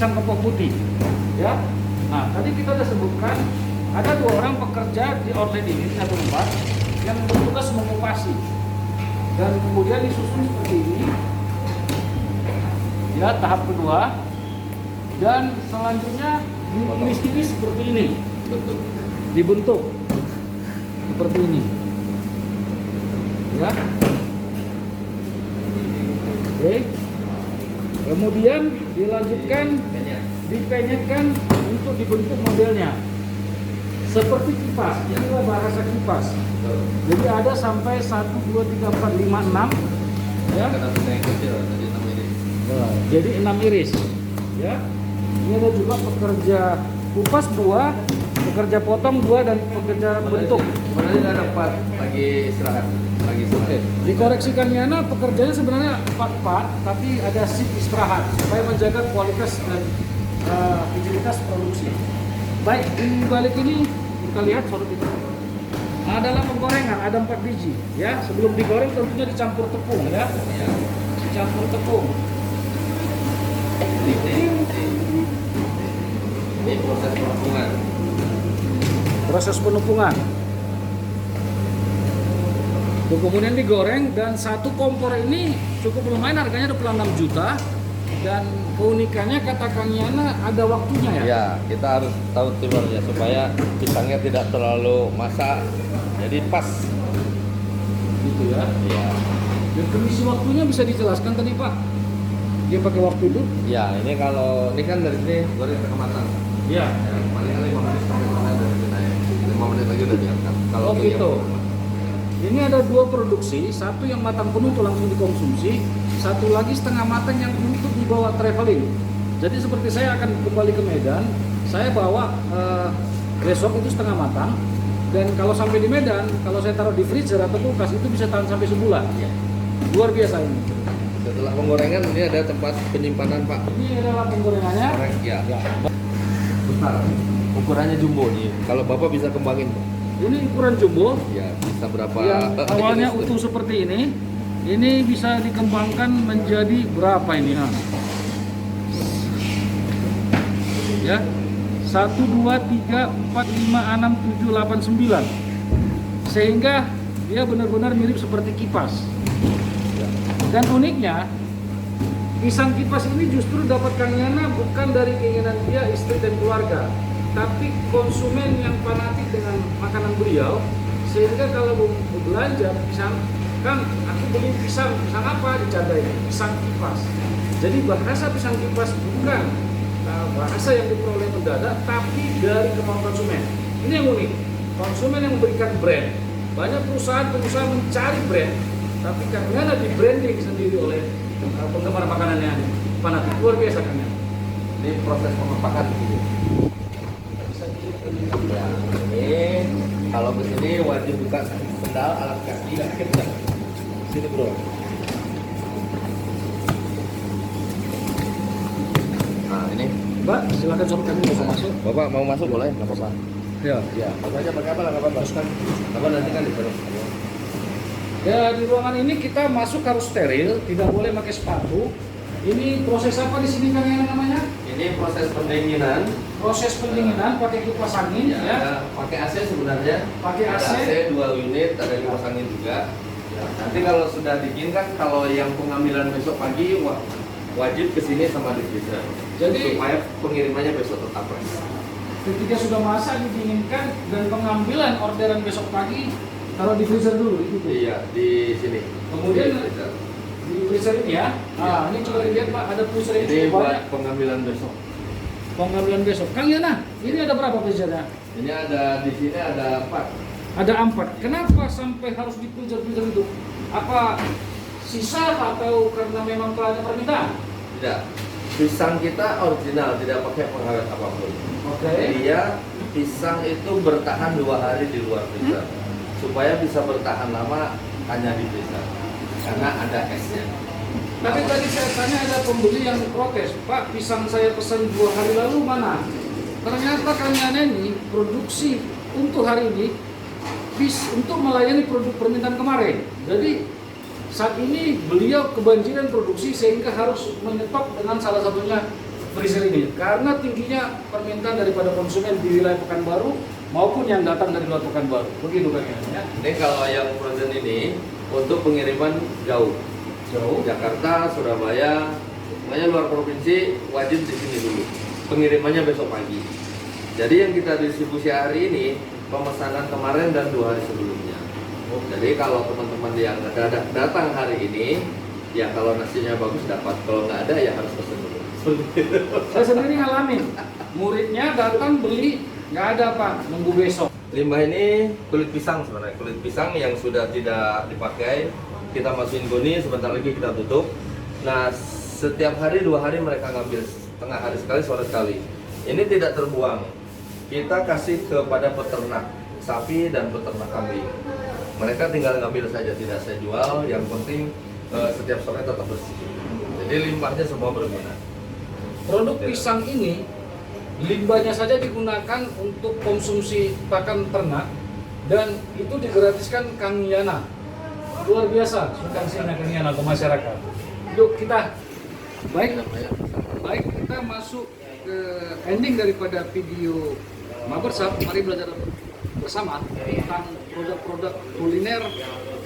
pisang kepok putih. Ya. Nah, tadi kita sudah sebutkan ada 2 orang pekerja di outlet ini satu tempat yang bertugas mengupasi. Dan kemudian disusun seperti ini. Ya, tahap kedua. Dan selanjutnya diiris-iris seperti ini. Dibentuk seperti ini. Ya. Oke. Kemudian dilanjutkan dipenyetkan untuk dibentuk modelnya. Seperti kipas, inilah bahasa kipas. Jadi ada sampai 1, 2, 3, 4, 5, 6 ya. Jadi 6 iris. Ya. Ini ada juga pekerja kupas 2, pekerja potong 2 dan pekerja bentuk. Sebenarnya nggak ada 4 lagi istirahat. Dikoreksikannya, nah pekerjanya sebenarnya 4 tapi ada shift istirahat supaya menjaga kualitas dan integritas produksi. Baik, di balik ini kita lihat sorot itu. Nah, adalah penggorengan, ada 4 biji. Ya, sebelum digoreng tentunya dicampur tepung ya. Dicampur tepung. Ini proses penumpungan. Proses penumpungan. Kemudian digoreng dan satu kompor ini cukup lumayan, harganya 26 juta. Dan keunikannya kata Kang Yana ada waktunya ya? Ya, kita harus tahu timernya supaya pisangnya tidak terlalu masak, jadi pas. Gitu ya? Ya. Dan kondisi waktunya bisa dijelaskan tadi Pak? Dia pakai waktu itu? Ya, ini kalau ini kan dari sini goreng setengah matang. Iya. Ya, paling 5 menit sampai mana dari sini naik. 5 menit lagi udah diangkat. Kalau Oh gitu. Ini ada 2 produksi, satu yang matang penuh itu langsung dikonsumsi, satu lagi setengah matang yang untuk dibawa traveling. Jadi seperti saya akan kembali ke Medan, saya bawa besok itu setengah matang, dan kalau sampai di Medan, kalau saya taruh di freezer atau kulkas itu bisa tahan sampai sebulan. Luar biasa ini. Setelah penggorengan ini ada tempat penyimpanan Pak. Ini adalah penggorengannya. Goreng, ya. Besar. Ukurannya jumbo nih. Kalau Bapak bisa kembangin Pak. Ini ukuran jumbo. Ya, bisa berapa? Yang awalnya utuh seperti ini bisa dikembangkan menjadi berapa ini? Nah. Ya, 1, 2, 3, 4, 5, 6, 7, 8, 9. Sehingga dia benar-benar mirip seperti kipas. Dan uniknya, pisang kipas ini justru dapat Kang Yana bukan dari keinginan dia, istri dan keluarga, tapi konsumen yang fanatik dengan makanan beliau, sehingga kalau mau belanja pisang, Kang, aku beli pisang apa? Dicadai, pisang kipas. Jadi bahasa pisang kipas bukan bahasa yang diperoleh mendadak, tapi dari kemauan konsumen. Ini yang unik, konsumen yang memberikan brand. Banyak perusahaan-perusahaan mencari brand, tapi karena di branding sendiri oleh penggemar makanannya fanatik. Luar biasa kan ya? Ini proses pengepakan gitu. Ya, ini kalau kesini wajib buka sendal, alas kaki, nggak kencang. Sini bro. Nah ini. Mbak, silakan suruh kami mau masuk. Bapak mau masuk boleh, nggak apa-apa. Ya. Ya, Bapak aja pakai apa lah, nggak apa-apa. Teruskan. Bapak nanti kan di sana. Ya, di ruangan ini kita masuk harus steril, tidak boleh pakai sepatu. Ini proses apa di sini Kang Yana namanya? Ini proses pendinginan. Proses pendinginan pakai kipas angin ya. Pakai AC sebenarnya. Pakai AC. Ada AC 2 unit, ada kipas angin juga. Ya, nanti kalau sudah dingin kan, kalau yang pengambilan besok pagi wajib kesini sama di freezer. Jadi supaya pengirimannya besok tetap fresh. ketika sudah masak didinginkan dan pengambilan orderan besok pagi taruh di freezer dulu itu. Iya, di sini. Kemudian di freezer. di freezer ini ya. Nah, ini coba dilihat Pak, ada freezer yang Ini cukup buat banyak. pengambilan besok. Pengambilan besok. Kang Yana, ini ada berapa freezernya? Ini ada di sini ada 4. Ada 4. Kenapa sampai harus di freezer itu? Apa sisa atau karena memang banyak permintaan? Tidak. Pisang kita original, tidak pakai pengawet apapun. Oke. Dia pisang itu bertahan 2 hari di luar freezer. Supaya bisa bertahan lama hanya di freezer. Karena ada esnya. Tapi tadi saya tanya ada pembeli yang protes, Pak, pisang saya pesan 2 hari lalu mana? Ternyata Kang Yana ini produksi untuk hari ini untuk melayani produk permintaan kemarin. Jadi saat ini beliau kebanjiran produksi sehingga harus menyetop dengan salah satunya freezer ini karena tingginya permintaan daripada konsumen di wilayah Pekanbaru maupun yang datang dari luar Pekanbaru. Begitu kan ya. Ini kalau yang frozen ini untuk pengiriman jauh, Jakarta, Surabaya, makanya luar provinsi wajib di sini dulu. Pengirimannya besok pagi. Jadi yang kita distribusi hari ini pemesanan kemarin dan 2 hari sebelumnya. Jadi kalau teman-teman yang datang hari ini, ya kalau nasinya bagus dapat, kalau nggak ada ya harus pesen dulu. Saya sendiri ngalamin, muridnya datang beli nggak ada Pak, nunggu besok. Limbah ini kulit pisang sebenarnya, kulit pisang yang sudah tidak dipakai, kita masukin goni, sebentar lagi kita tutup. Nah, setiap hari 2 hari mereka ngambil, setengah hari sekali, sore sekali. Ini tidak terbuang, kita kasih kepada peternak sapi dan peternak kambing. Mereka tinggal ngambil saja, tidak saya jual, yang penting setiap sore tetap bersih. Jadi limbahnya semua berguna. Produk pisang ini limbahnya saja digunakan untuk konsumsi pakan ternak dan itu digratiskan Kang Yana. Luar biasa sumbangsihnya Kang Yana ke masyarakat. Yuk kita baik kita masuk ke ending daripada video Mabersab. Mari belajar bersama tentang produk-produk kuliner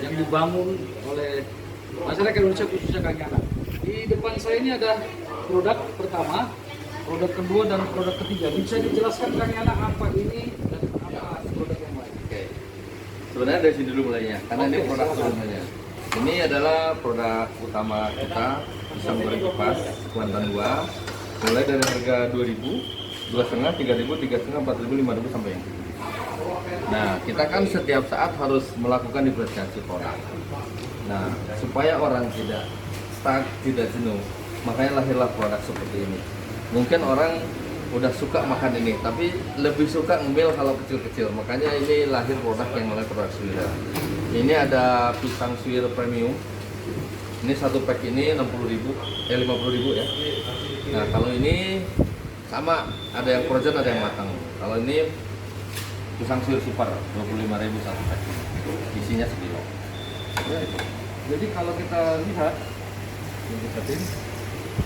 yang dibangun oleh masyarakat Indonesia khususnya Kang Yana. Di depan saya ini ada produk pertama, produk kedua dan produk ketiga. Bisa dijelaskan Kang Yana apa ini dan apa produk yang lain? Oke. Sebenarnya dari sini dulu mulainya, karena ini produk utamanya. Ini adalah produk utama kita, pisang goreng kipas Kuantan 2. Mulai dari harga 2.000, 2,5, 3.000, 3,5, 4.000, 5.000 sampai yang. Nah, kita kan setiap saat harus melakukan diferensiasi produk. Nah, supaya orang tidak stuck, tidak jenuh, makanya lahirlah produk seperti ini. Mungkin orang udah suka makan ini, tapi lebih suka ngemil kalau kecil-kecil. Makanya ini lahir produk yang namanya produk suwir. Ini ada pisang suwir premium. Ini satu pack ini 50.000 ya. Nah, kalau ini sama, ada yang frozen, ada yang matang. Kalau ini pisang suwir super 25.000 satu pack. Isinya sekilo. Jadi kalau kita lihat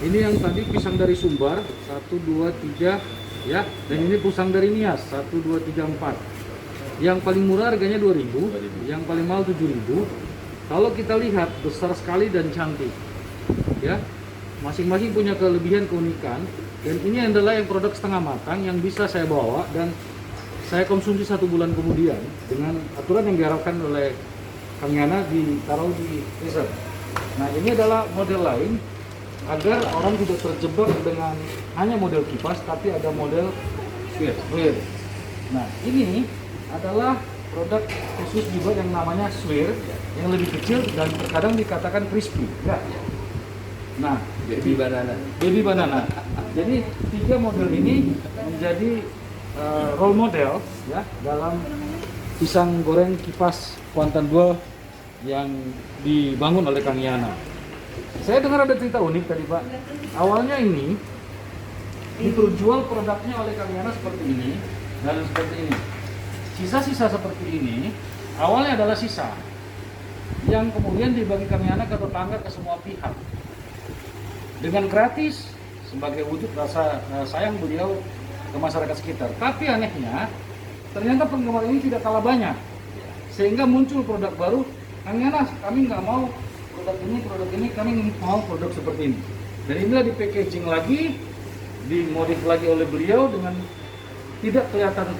ini yang tadi pisang dari Sumbar 1, 2, 3 ya, dan ini pisang dari Nias 1, 2, 3, 4. Yang paling murah harganya 2.000, yang paling mahal 7.000. Kalau kita lihat besar sekali dan cantik ya, masing-masing punya kelebihan keunikan. Dan ini adalah yang produk setengah matang yang bisa saya bawa dan saya konsumsi 1 bulan kemudian dengan aturan yang diharapkan oleh Kang Yana ditaruh di freezer. Nah, ini adalah model lain agar orang tidak terjebak dengan hanya model kipas, tapi ada model swir. Nah, ini adalah produk khusus juga yang namanya swir, yang lebih kecil dan terkadang dikatakan crispy. Ya. Nah, Baby banana. Jadi 3 model ini menjadi role model ya dalam pisang goreng kipas Kuantan 2 yang dibangun oleh Kang Yana. Saya dengar ada cerita unik tadi Pak. Awalnya ini dijual produknya oleh Kang Yana seperti ini dan seperti ini. Sisa-sisa seperti ini awalnya adalah sisa yang kemudian dibagi Kang Yana ke tetangga, ke semua pihak dengan gratis sebagai wujud rasa sayang beliau ke masyarakat sekitar. Tapi anehnya ternyata penggemar ini tidak kalah banyak, sehingga muncul produk baru. Kang Yana, kami nggak mau produk ini, kami mau produk seperti ini. Dan inilah di packaging lagi, dimodif lagi oleh beliau dengan tidak kelihatan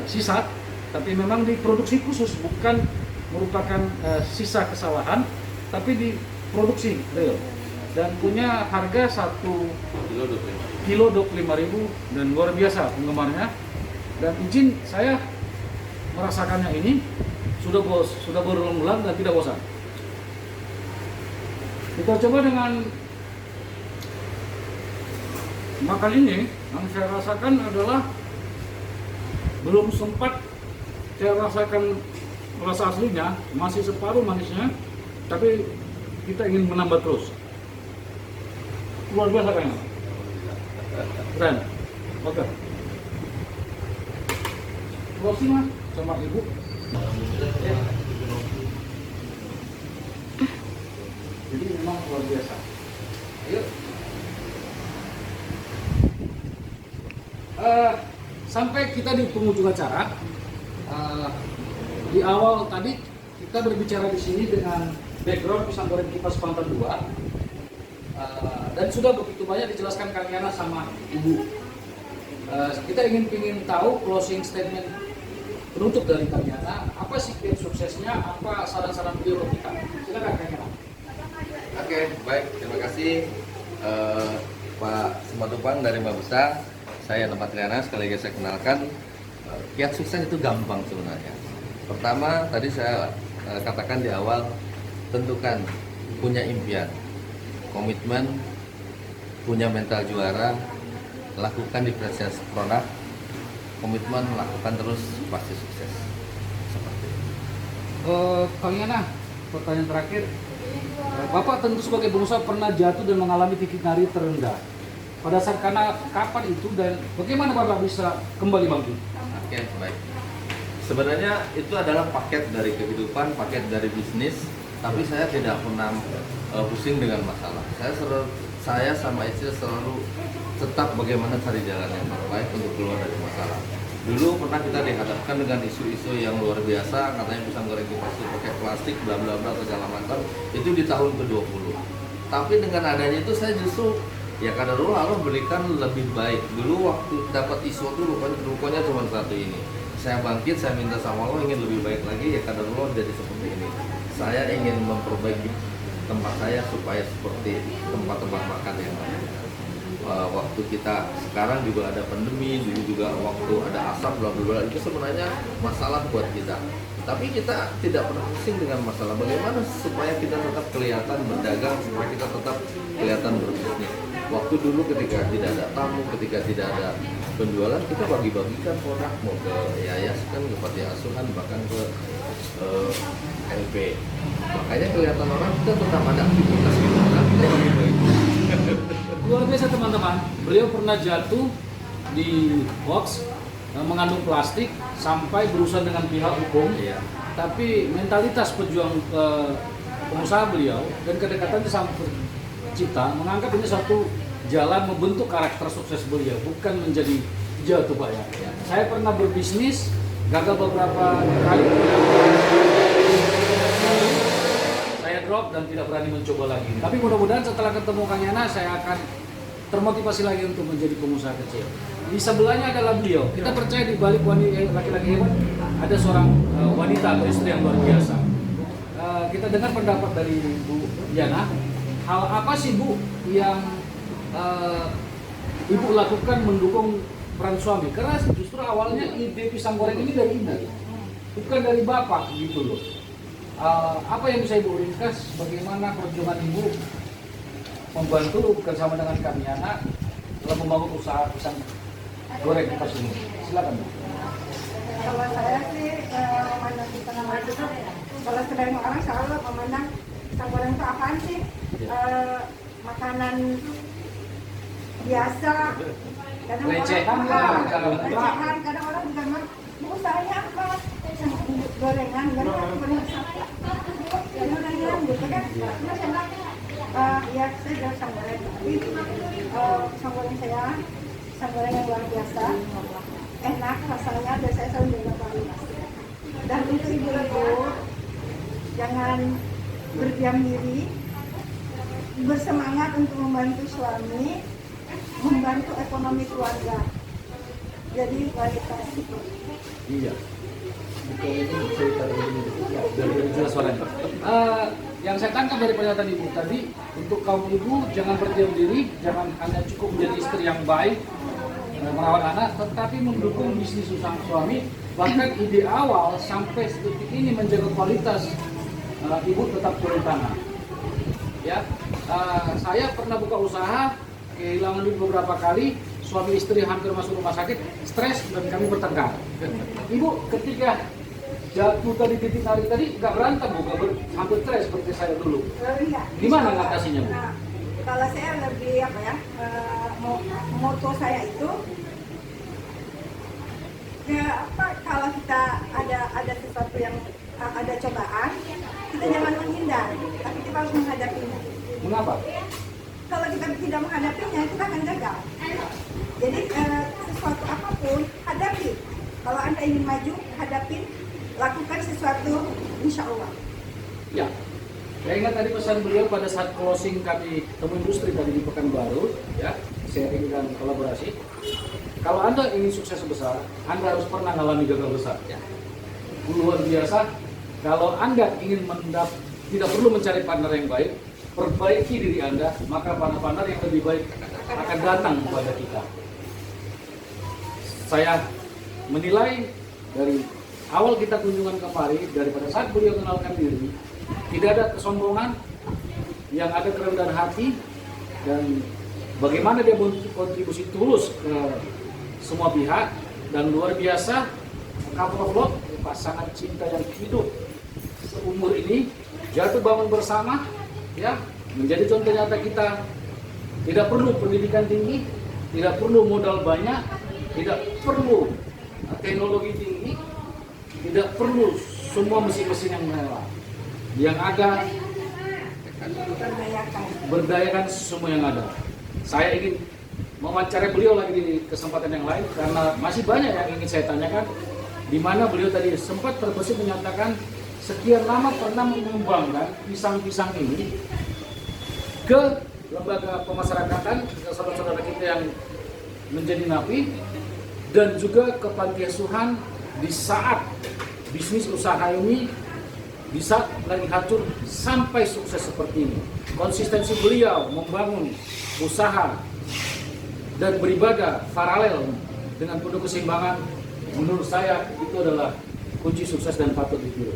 sisa, tapi memang diproduksi khusus, bukan merupakan sisa kesalahan, tapi diproduksi real. Dan punya harga 1 kilo 25.000 dan luar biasa penggemarnya. Dan izin saya merasakannya ini sudah berulang-ulang dan tidak bosan. Kita coba dengan makan ini. Yang saya rasakan adalah belum sempat saya rasakan rasa aslinya, masih separuh manisnya, tapi kita ingin menambah terus. Luar biasa kayaknya. Keren. Oke. Closing Mas sama Ibu. Jadi memang luar biasa. Ayo. Sampai kita di penghujung acara, di awal tadi kita berbicara di sini dengan background pisang goreng kipas Kuantan 2, dan sudah begitu banyak dijelaskan Kang Yana sama Ibu. Kita ingin tahu closing statement penutup dari Kang Yana, apa sih tips suksesnya, apa saran-saran beliau ke kita. Silakan Kang Yana. Oke, baik, terima kasih Pak Simatupang dari Mabesa. Saya Tempat Triana, sekali lagi saya kenalkan. Kiat sukses itu gampang sebenarnya. Pertama, tadi saya katakan di awal, tentukan punya impian, komitmen, punya mental juara, lakukan diferensiasi produk, komitmen, lakukan terus, pasti sukses. Seperti itu. Kang Yana, pertanyaan terakhir. Bapak tentu sebagai pengusaha pernah jatuh dan mengalami titik narik terendah. Pada saat karena kapan itu dan bagaimana Bapak bisa kembali bangkit? Oke, baik. Sebenarnya itu adalah paket dari kehidupan, paket dari bisnis, tapi saya tidak pernah pusing dengan masalah. Saya sama istri selalu tetap bagaimana cari jalan yang terbaik untuk keluar dari masalah. Dulu pernah kita dihadapkan dengan isu-isu yang luar biasa, katanya pisang goreng kipas itu pakai plastik, bla bla bla segala macam. Itu di tahun ke-20. Tapi dengan adanya itu saya justru ya kadarullah Allah berikan lebih baik. Dulu waktu dapat isu itu rupanya cuma satu ini. Saya bangkit, saya minta sama Allah ingin lebih baik lagi, ya kadarullah jadi seperti ini. Saya ingin memperbaiki tempat saya supaya seperti tempat-tempat makan yang lain. Waktu kita sekarang juga ada pandemi, dulu juga waktu ada asap bla bla bla, itu sebenarnya masalah buat kita. Tapi kita tidak pernah pusing dengan masalah bagaimana supaya kita tetap kelihatan berdagang, supaya kita tetap kelihatan berbisnis. Waktu dulu ketika tidak ada tamu, ketika tidak ada penjualan, kita bagi-bagikan produk mau ke yayasan, ke panti asuhan, bahkan ke LP. Makanya kelihatan orang kita tetap ada aktivitas gitu kan, kita bagi-bagi. Luar biasa teman-teman, beliau pernah jatuh di hoax mengandung plastik sampai berurusan dengan pihak hukum. Iya. Tapi mentalitas pejuang pengusaha beliau dan kedekatannya sama Cipta menganggap ini satu jalan membentuk karakter sukses beliau, bukan menjadi jatuh Pak ya. Saya pernah berbisnis, gagal beberapa kali, saya drop dan tidak berani mencoba lagi. Tapi mudah-mudahan setelah ketemu Kang Yana, saya akan termotivasi lagi untuk menjadi pengusaha kecil. Di sebelahnya adalah beliau. Kita percaya di balik laki-laki hebat ada seorang wanita atau istri yang luar biasa. Kita dengar pendapat dari Bu Yana. Hal apa sih Bu yang Ibu lakukan mendukung peran suami? Karena justru awalnya ide pisang goreng ini dari Ibu, bukan dari Bapak gitu loh. Apa yang bisa Ibu ringkas? Bagaimana perjuangan Ibu membantu bersama dengan Kang Yana dalam membangun usaha pisang goreng kipas ini? Silakan Bu. Kalau saya sih memandang pisang goreng itu, kalau sebagian orang selalu memandang pisang goreng itu apaan sih? Makanan biasa, kadang Recehan lah, recehan, kadang orang juga mau usahanya apa? Pisang gorengan, gorengan gitu kan? Terus saya bilang, ya saya jual pisang goreng, tapi pisang goreng saya pisang goreng yang luar biasa, enak rasanya, dan saya selalu jaga kualitas. Dan untuk ibu-ibu jangan berdiam diri, bersemangat untuk membantu suami, membantu ekonomi keluarga. Jadi kualitas itu. Iya. Bukan ini cerita ini. Ya, dari jelas suaranya. Yang saya tangkap dari pernyataan Ibu tadi, untuk kaum ibu jangan berdiam diri, jangan hanya cukup menjadi istri yang baik, merawat anak, tetapi mendukung bisnis usaha suami. Bahkan ide awal sampai detik ini menjaga kualitas, Ibu tetap turun tangan. Ya, saya pernah buka usaha, kehilangan duit beberapa kali, suami istri hampir masuk rumah sakit, stres dan kami bertengkar. Ibu ketika jatuh tadi titik narik tadi nggak berantem Bu, hampir stres seperti saya dulu. Iya. Gimana ngatasinya Bu? Nah, kalau saya lebih apa ya, moto saya itu ya apa, kalau kita ada sesuatu yang ada cobaan, kita jangan menghindar, tapi kita harus menghadapinya. Mengapa? Kalau kita tidak menghadapinya, kita akan gagal. Jadi sesuatu apapun, hadapi. Kalau Anda ingin maju, hadapi, lakukan sesuatu, insya Allah. Ya, saya ingat tadi pesan beliau pada saat closing kami Temu Industri tadi di Pekanbaru, ya, sharing dan kolaborasi. Kalau Anda ingin sukses besar, Anda harus pernah mengalami gagal besar. Ya. Luar biasa. Kalau Anda ingin tidak perlu mencari partner yang baik, perbaiki diri Anda, maka partner-partner yang lebih baik akan datang kepada kita. Saya menilai dari awal kita kunjungan kemari, daripada saat beliau kenalkan diri, tidak ada kesombongan, yang ada kerendahan hati, dan bagaimana dia berkontribusi tulus ke semua pihak, dan luar biasa couple of love, pasangan cinta yang hidup seumur ini, jatuh bangun bersama, ya, menjadi contoh nyata kita. Tidak perlu pendidikan tinggi, tidak perlu modal banyak, tidak perlu teknologi tinggi, tidak perlu semua mesin-mesin yang mewah. Yang ada, berdayakan semua yang ada. Saya ingin mewawancarai beliau lagi di kesempatan yang lain karena masih banyak yang ingin saya tanyakan, di mana beliau tadi sempat terbesit menyatakan sekian lama pernah mengembangkan pisang-pisang ini ke lembaga pemasyarakatan, ke saudara-saudara kita yang menjadi napi, dan juga ke panti asuhan di saat bisnis usaha ini bisa lagi hancur sampai sukses seperti ini. Konsistensi beliau membangun usaha dan beribadah paralel dengan penuh keseimbangan, menurut saya itu adalah kunci sukses dan patut ditiru.